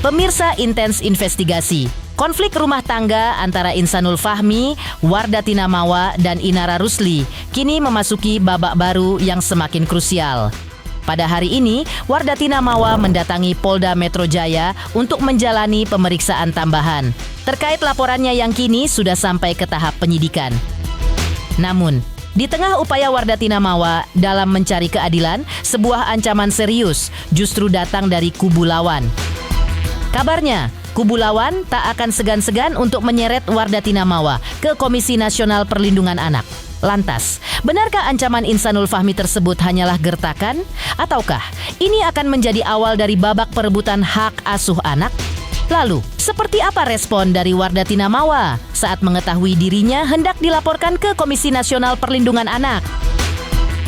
Pemirsa Intens Investigasi. Konflik rumah tangga antara Insanul Fahmi, Wardati Namawa, dan Inara Rusli kini memasuki babak baru yang semakin krusial. Pada hari ini, Wardati Namawa mendatangi Polda Metro Jaya untuk menjalani pemeriksaan tambahan terkait laporannya yang kini sudah sampai ke tahap penyidikan. Namun, di tengah upaya Wardati Namawa dalam mencari keadilan, sebuah ancaman serius justru datang dari kubu lawan. Kabarnya, kubu lawan tak akan segan-segan untuk menyeret Wardati Namawa ke Komisi Nasional Perlindungan Anak. Lantas, benarkah ancaman Insanul Fahmi tersebut hanyalah gertakan? Ataukah ini akan menjadi awal dari babak perebutan hak asuh anak? Lalu, seperti apa respon dari Wardati Namawa saat mengetahui dirinya hendak dilaporkan ke Komisi Nasional Perlindungan Anak?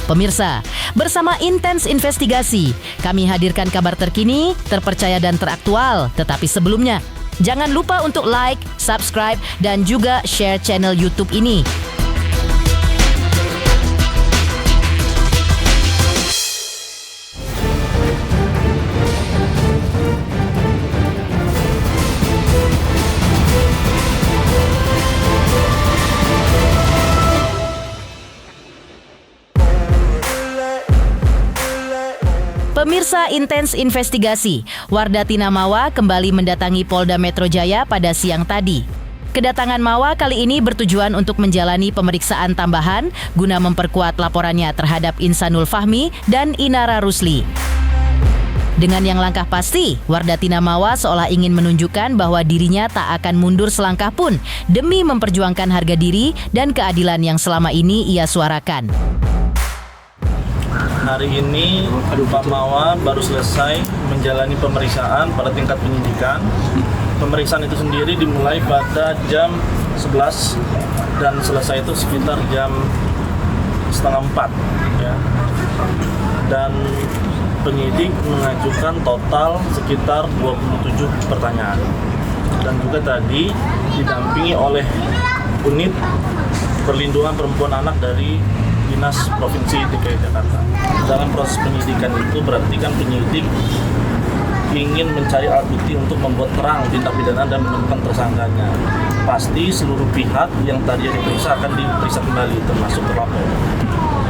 Pemirsa, bersama Intens Investigasi, kami hadirkan kabar terkini, terpercaya dan teraktual. Tetapi sebelumnya, jangan lupa untuk like, subscribe, dan juga share channel YouTube ini. Pemirsa Intens Investigasi, Wardati Namawa kembali mendatangi Polda Metro Jaya pada siang tadi. Kedatangan Mawa kali ini bertujuan untuk menjalani pemeriksaan tambahan guna memperkuat laporannya terhadap Insanul Fahmi dan Inara Rusli. Dengan yang langkah pasti, Wardati Namawa seolah ingin menunjukkan bahwa dirinya tak akan mundur selangkah pun demi memperjuangkan harga diri dan keadilan yang selama ini ia suarakan. Hari ini Pak Mawa baru selesai menjalani pemeriksaan pada tingkat penyidikan. Pemeriksaan itu sendiri dimulai pada jam 11 dan selesai itu sekitar jam 3:30 ya. Dan penyidik mengajukan total sekitar 27 pertanyaan. Dan juga tadi didampingi oleh unit perlindungan perempuan anak dari Dinas Provinsi DKI Jakarta. Dalam proses penyidikan itu berarti kan penyidik ingin mencari alat bukti untuk membuat terang tindak pidana dan menemukan tersangkanya. Pasti seluruh pihak yang tadi diperiksa akan diperiksa kembali, termasuk terlapor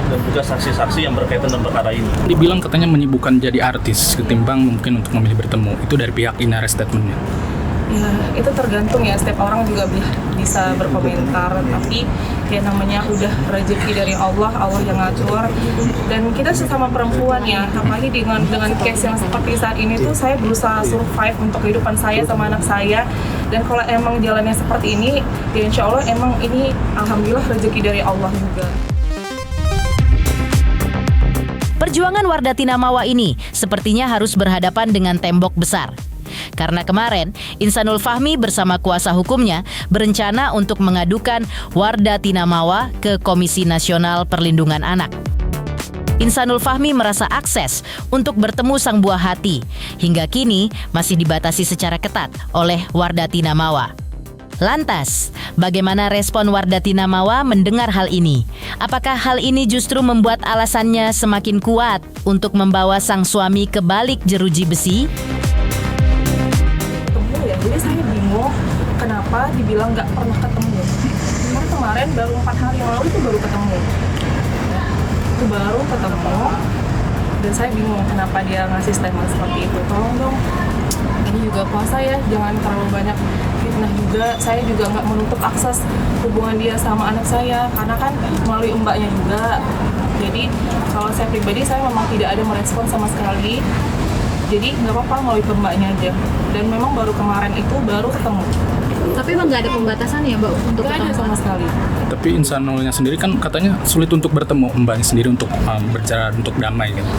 dan juga saksi-saksi yang berkaitan dengan perkara ini. Dibilang katanya menyibukkan jadi artis ketimbang mungkin untuk memilih bertemu. Itu dari pihak Inara statementnya. Ya, itu tergantung ya, setiap orang juga bisa berkomentar, tapi ya namanya udah rezeki dari Allah yang ngatur. Dan kita sesama perempuan ya, apalagi dengan case yang seperti saat ini tuh saya berusaha survive untuk kehidupan saya sama anak saya. Dan kalau emang jalannya seperti ini, ya insya Allah emang ini alhamdulillah rezeki dari Allah juga. Perjuangan Wardati Namawa ini sepertinya harus berhadapan dengan tembok besar. Karena kemarin, Insanul Fahmi bersama kuasa hukumnya berencana untuk mengadukan Wardati Namawa ke Komisi Nasional Perlindungan Anak. Insanul Fahmi merasa akses untuk bertemu sang buah hati hingga kini masih dibatasi secara ketat oleh Wardati Namawa. Lantas, bagaimana respon Wardati Namawa mendengar hal ini? Apakah hal ini justru membuat alasannya semakin kuat untuk membawa sang suami ke balik jeruji besi? Jadi saya bingung kenapa dibilang nggak pernah ketemu. Karena kemarin baru 4 hari yang lalu itu baru ketemu. Itu baru ketemu dan saya bingung kenapa dia ngasih statement seperti itu. Tolong dong, ini juga puasa ya, jangan terlalu banyak fitnah juga. Saya juga nggak menutup akses hubungan dia sama anak saya karena kan melalui mbaknya juga. Jadi kalau saya pribadi saya memang tidak ada merespon sama sekali. Jadi nggak apa-apa melalui ke mbaknya aja. Dan memang baru kemarin itu baru ketemu. Tapi emang nggak ada pembatasan ya Mbak untuk nggak ada sama sekali. Tapi Insanulnya sendiri kan katanya sulit untuk bertemu, mbaknya sendiri untuk berjalan untuk damai gitu.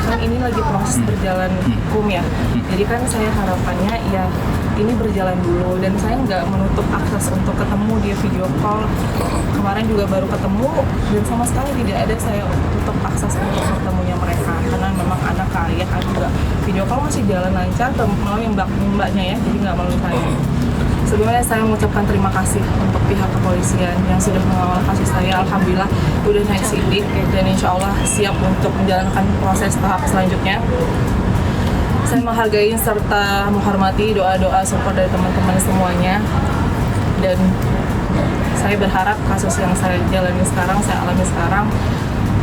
Kan ini lagi proses berjalan hukum ya. Jadi kan saya harapannya ya ini berjalan dulu dan saya nggak menutup akses untuk ketemu dia video call. Kemarin juga baru ketemu dan sama sekali tidak ada saya tutup akses untuk bertemunya mereka karena memang anak ayah kan juga video call masih jalan lancar melalui mbaknya ya, jadi nggak melalui saya. Sebelumnya saya mengucapkan terima kasih untuk pihak kepolisian yang sudah mengawal kasus saya. Alhamdulillah udah naik sidik dan insya Allah siap untuk menjalankan proses tahap selanjutnya. Saya menghargai serta menghormati doa-doa support dari teman-teman semuanya. Dan saya berharap kasus yang saya jalani sekarang, saya alami sekarang,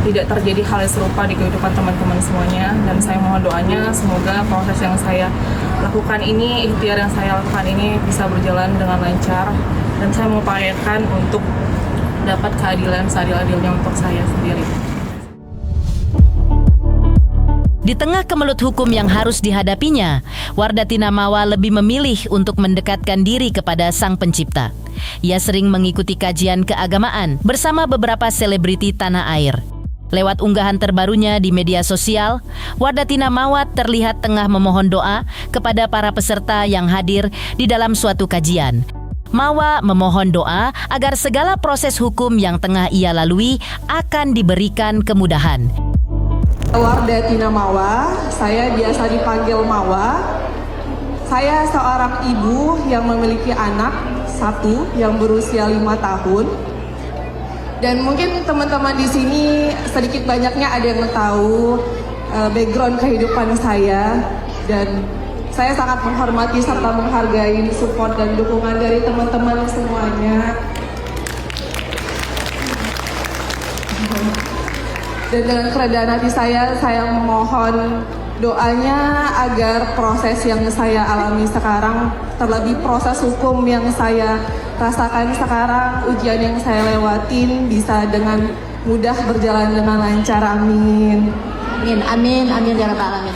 tidak terjadi hal yang serupa di kehidupan teman-teman semuanya. Dan saya mohon doanya semoga proses yang saya lakukan ini, ikhtiar yang saya lakukan ini bisa berjalan dengan lancar. Dan saya mengupayakan untuk dapat keadilan seadil-adilnya untuk saya sendiri. Di tengah kemelut hukum yang harus dihadapinya, Wardatina Mawa lebih memilih untuk mendekatkan diri kepada Sang Pencipta. Ia sering mengikuti kajian keagamaan bersama beberapa selebriti tanah air. Lewat unggahan terbarunya di media sosial, Wardatina Mawa terlihat tengah memohon doa kepada para peserta yang hadir di dalam suatu kajian. Mawa memohon doa agar segala proses hukum yang tengah ia lalui akan diberikan kemudahan. Wardatina Mawa, saya biasa dipanggil Mawa. Saya seorang ibu yang memiliki anak satu yang berusia 5 tahun. Dan mungkin teman-teman di sini sedikit banyaknya ada yang tahu background kehidupan saya. Dan saya sangat menghormati serta menghargai support dan dukungan dari teman-teman semuanya. Dan dengan kerendahan hati saya memohon doanya agar proses yang saya alami sekarang, terlebih proses hukum yang saya rasakan sekarang, ujian yang saya lewatin bisa dengan mudah berjalan dengan lancar. Amin. Amin, amin, amin ya rabbal alamin.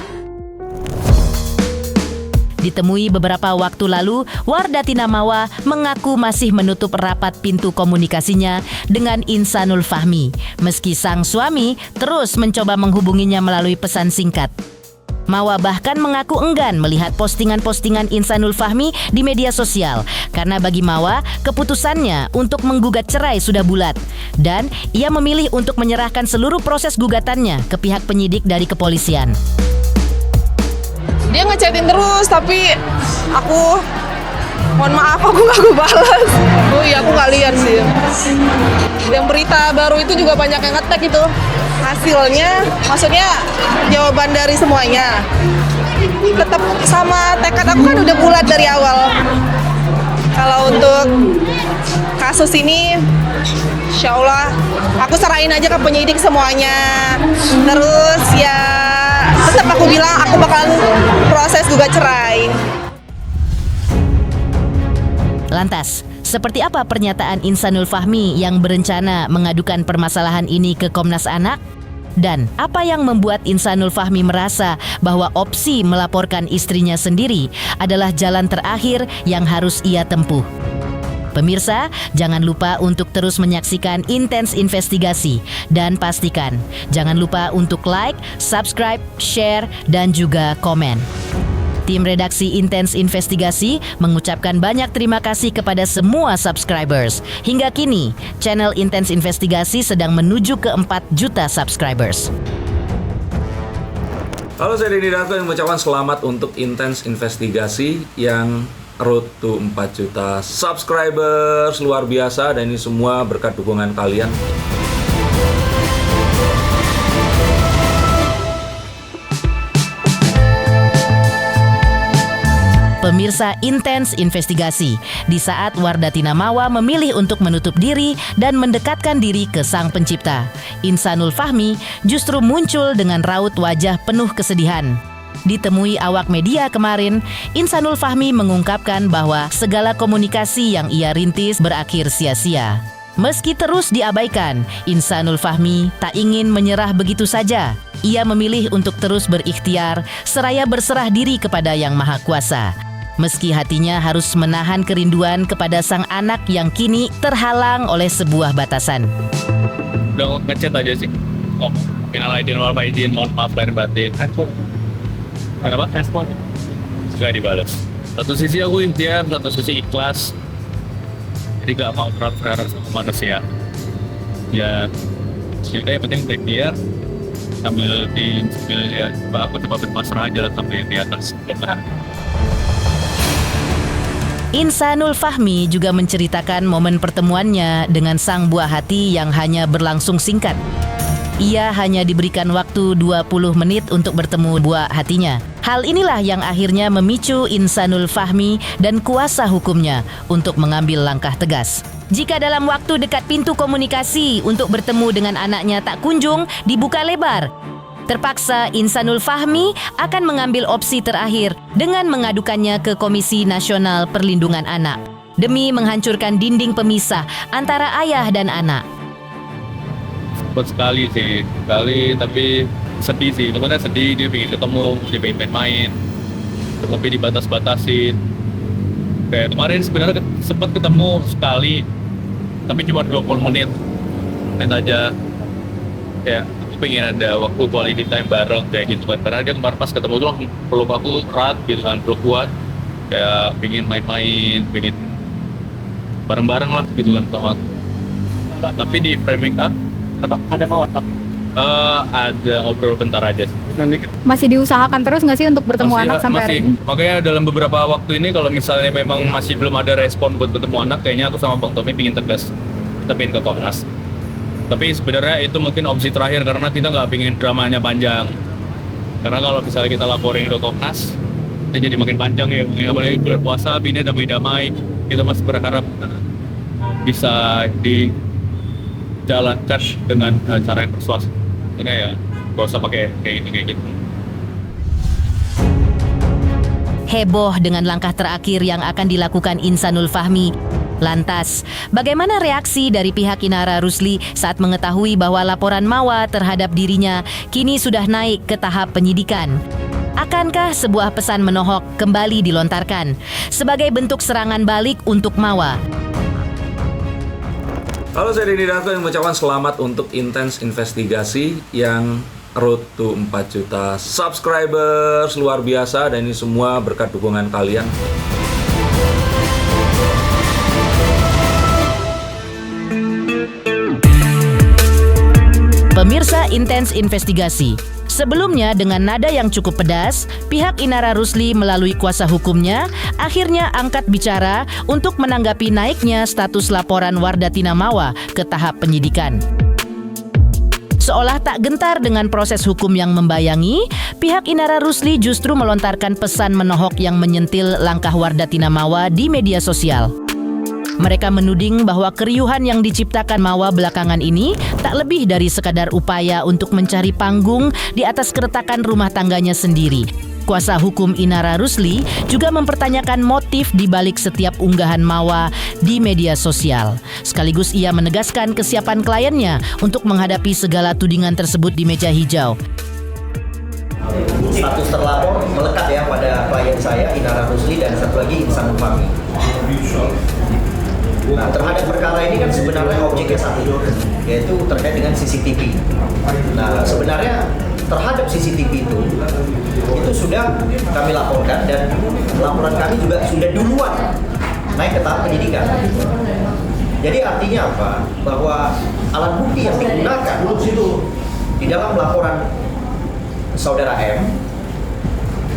Ditemui beberapa waktu lalu, Wardatina Mawa mengaku masih menutup rapat pintu komunikasinya dengan Insanul Fahmi, meski sang suami terus mencoba menghubunginya melalui pesan singkat. Mawa bahkan mengaku enggan melihat postingan-postingan Insanul Fahmi di media sosial, karena bagi Mawa, keputusannya untuk menggugat cerai sudah bulat, dan ia memilih untuk menyerahkan seluruh proses gugatannya ke pihak penyidik dari kepolisian. Dia ngechatin terus, tapi aku mohon maaf, aku nggak balas. Oh iya, aku nggak lihat sih. Yang berita baru itu juga banyak yang ngetek itu. Hasilnya, maksudnya jawaban dari semuanya. Tetap sama tekad aku kan udah bulat dari awal. Kalau untuk kasus ini, insya Allah aku serahin aja ke penyidik semuanya. Terus ya tetap aku bilang aku bakalan proses gugat cerai. Lantas, seperti apa pernyataan Insanul Fahmi yang berencana mengadukan permasalahan ini ke Komnas Anak? Dan apa yang membuat Insanul Fahmi merasa bahwa opsi melaporkan istrinya sendiri adalah jalan terakhir yang harus ia tempuh? Pemirsa, jangan lupa untuk terus menyaksikan Intens Investigasi dan pastikan jangan lupa untuk like, subscribe, share, dan juga komen. Tim redaksi Intens Investigasi mengucapkan banyak terima kasih kepada semua subscribers. Hingga kini, channel Intens Investigasi sedang menuju ke 4 juta subscribers. Halo, saya Denny Darto yang mengucapkan selamat untuk Intens Investigasi yang road to 4 juta subscribers, luar biasa, dan ini semua berkat dukungan kalian. Pemirsa Intens Investigasi, di saat Wardatina Mawa memilih untuk menutup diri dan mendekatkan diri ke Sang Pencipta, Insanul Fahmi justru muncul dengan raut wajah penuh kesedihan. Ditemui awak media kemarin, Insanul Fahmi mengungkapkan bahwa segala komunikasi yang ia rintis berakhir sia-sia. Meski terus diabaikan, Insanul Fahmi tak ingin menyerah begitu saja. Ia memilih untuk terus berikhtiar seraya berserah diri kepada Yang Maha Kuasa. Meski hatinya harus menahan kerinduan kepada sang anak yang kini terhalang oleh sebuah batasan. Udah ngechat aja sih. Oh, minal aidin wal faizin, mohon maaf lahir batin. Kenapa? Respon juga dibalas. Satu sisi aku ikhtiar, satu sisi ikhlas. Jadi gak mau berat-berat sama manusia. Ya, yang penting ikhtiar. Sambil ya, aku coba berpasrah aja sampai di atas. Insanul Fahmi juga menceritakan momen pertemuannya dengan sang buah hati yang hanya berlangsung singkat. Ia hanya diberikan waktu 20 menit untuk bertemu buah hatinya. Hal inilah yang akhirnya memicu Insanul Fahmi dan kuasa hukumnya untuk mengambil langkah tegas. Jika dalam waktu dekat pintu komunikasi untuk bertemu dengan anaknya tak kunjung dibuka lebar, terpaksa Insanul Fahmi akan mengambil opsi terakhir dengan mengadukannya ke Komisi Nasional Perlindungan Anak demi menghancurkan dinding pemisah antara ayah dan anak. Sekali tapi sedih sih. Sebenarnya sedih, dia pengen ketemu, dia pengen main-main, tapi dibatas-batasin. Kayak kemarin sebenarnya sempat ketemu sekali, tapi cuma 20 menit aja. Kayak aku pengen ada waktu quality time bareng kayak gitu kan. Karena dia kemarin pas ketemu tuh langsung peluk aku erat gitu kan, peluk kuat. Kayak pengen main-main, pengen bareng-bareng lah gitu kan sama aku. Tapi di framing up ada mau ada ngobrol bentar aja sih. Masih diusahakan terus nggak sih untuk bertemu anak sampai hari ini? Makanya dalam beberapa waktu ini kalau misalnya memang masih belum ada respon buat bertemu anak, kayaknya aku sama Bang Tommy pingin tegas, kita pingin ke Komnas. Tapi sebenarnya itu mungkin opsi terakhir karena kita nggak pingin dramanya panjang. Karena kalau misalnya kita laporin ke Komnas, itu jadi makin panjang ya. Apalagi bulan puasa, ini damai-damai, kita masih berharap bisa dijalankan dengan cara yang persuasif. Ini ya, gak usah pakai kayak gitu. Heboh dengan langkah terakhir yang akan dilakukan Insanul Fahmi. Lantas, bagaimana reaksi dari pihak Inara Rusli saat mengetahui bahwa laporan Mawa terhadap dirinya kini sudah naik ke tahap penyidikan? Akankah sebuah pesan menohok kembali dilontarkan sebagai bentuk serangan balik untuk Mawa? Halo, saya Denny Darko yang mengucapkan selamat untuk Intens Investigasi yang road to 4 juta subscribers, luar biasa, dan ini semua berkat dukungan kalian. Pemirsa Intens Investigasi, sebelumnya dengan nada yang cukup pedas, pihak Inara Rusli melalui kuasa hukumnya akhirnya angkat bicara untuk menanggapi naiknya status laporan Wardatina Mawa ke tahap penyidikan. Seolah tak gentar dengan proses hukum yang membayangi, pihak Inara Rusli justru melontarkan pesan menohok yang menyentil langkah Wardatina Mawa di media sosial. Mereka menuding bahwa keriuhan yang diciptakan Mawa belakangan ini tak lebih dari sekadar upaya untuk mencari panggung di atas keretakan rumah tangganya sendiri. Kuasa hukum Inara Rusli juga mempertanyakan motif di balik setiap unggahan Mawa di media sosial. Sekaligus ia menegaskan kesiapan kliennya untuk menghadapi segala tudingan tersebut di meja hijau. Status terlapor melekat ya pada klien saya, Inara Rusli, dan satu lagi Insanul Fahmi. Nah, terhadap perkara ini kan sebenarnya objeknya satu, yaitu terkait dengan CCTV. Nah, sebenarnya terhadap CCTV itu sudah kami laporkan, dan laporan kami juga sudah duluan naik ke tahap penyidikan. Jadi artinya apa? Bahwa alat bukti yang digunakan di dalam laporan saudara M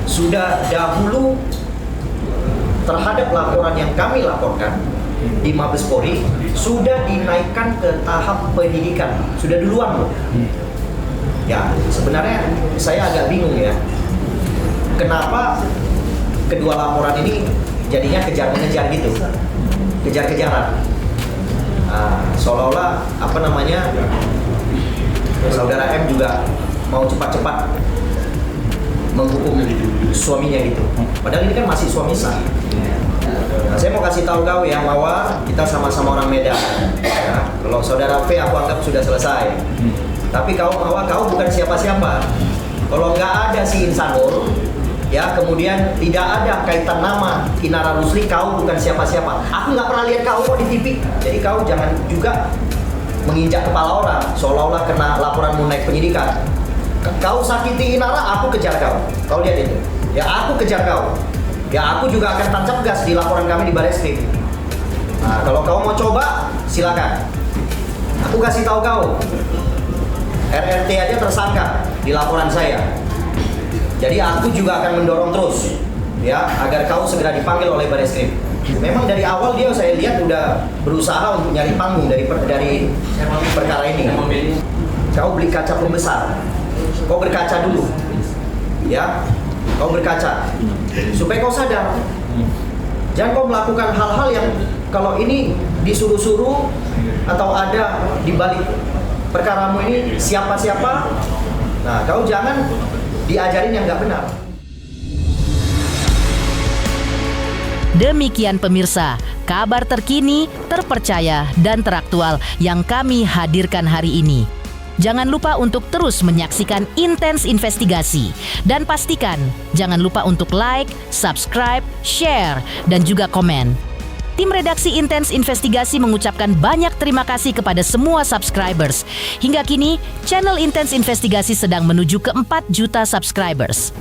sudah dahulu terhadap laporan yang kami laporkan di Mabes Polri sudah dinaikkan ke tahap penyidikan, sudah duluan loh. Ya, sebenarnya saya agak bingung ya, kenapa kedua laporan ini jadinya kejar-mengejar gitu, kejar-kejaran. Seolah-olah saudara M juga mau cepat-cepat menghukum suaminya gitu. Padahal ini kan masih suami sah. Nah, saya mau kasih tahu kau ya, Mawa, kita sama-sama orang Medan. Ya, kalau saudara V aku anggap sudah selesai. Tapi kau Mawa, kau bukan siapa-siapa. Kalau nggak ada si Insanul, ya kemudian tidak ada kaitan nama Inara Rusli, kau bukan siapa-siapa. Aku nggak pernah lihat kau di TV. Jadi kau jangan juga menginjak kepala orang, seolah-olah kena laporanmu naik penyidikan. Kau sakiti Inara, aku kejar kau. Kau lihat itu. Ya aku kejar kau. Ya aku juga akan tancap gas di laporan kami di Barreskrim. Nah, kalau kau mau coba, silakan. Aku kasih tahu kau, RRT aja tersangka di laporan saya. Jadi aku juga akan mendorong terus, ya, agar kau segera dipanggil oleh Barreskrim. Memang dari awal dia saya lihat udah berusaha untuk nyari panggung dari perkara ini. kau beli kaca pembesar, kau berkaca dulu, ya, kau berkaca, supaya kau sadar. Jangan kau melakukan hal-hal yang kalau ini disuruh-suruh atau ada di balik perkaramu ini siapa-siapa. Nah, kau jangan diajarin yang nggak benar. Demikian pemirsa, kabar terkini, terpercaya, dan teraktual yang kami hadirkan hari ini. Jangan lupa untuk terus menyaksikan Intens Investigasi. Dan pastikan, jangan lupa untuk like, subscribe, share, dan juga komen. Tim redaksi Intens Investigasi mengucapkan banyak terima kasih kepada semua subscribers. Hingga kini, channel Intens Investigasi sedang menuju ke 4 juta subscribers.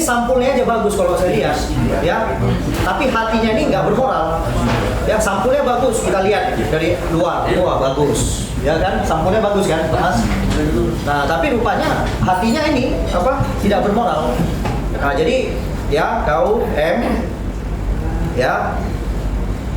sampulnya aja bagus kalau saya lihat, ya. Tapi hatinya ini nggak bermoral. Ya, sampulnya bagus, kita lihat dari luar, wah bagus, ya kan? Sampulnya bagus kan, Mas? Nah, tapi rupanya hatinya ini tidak bermoral. Nah, jadi ya kau M, ya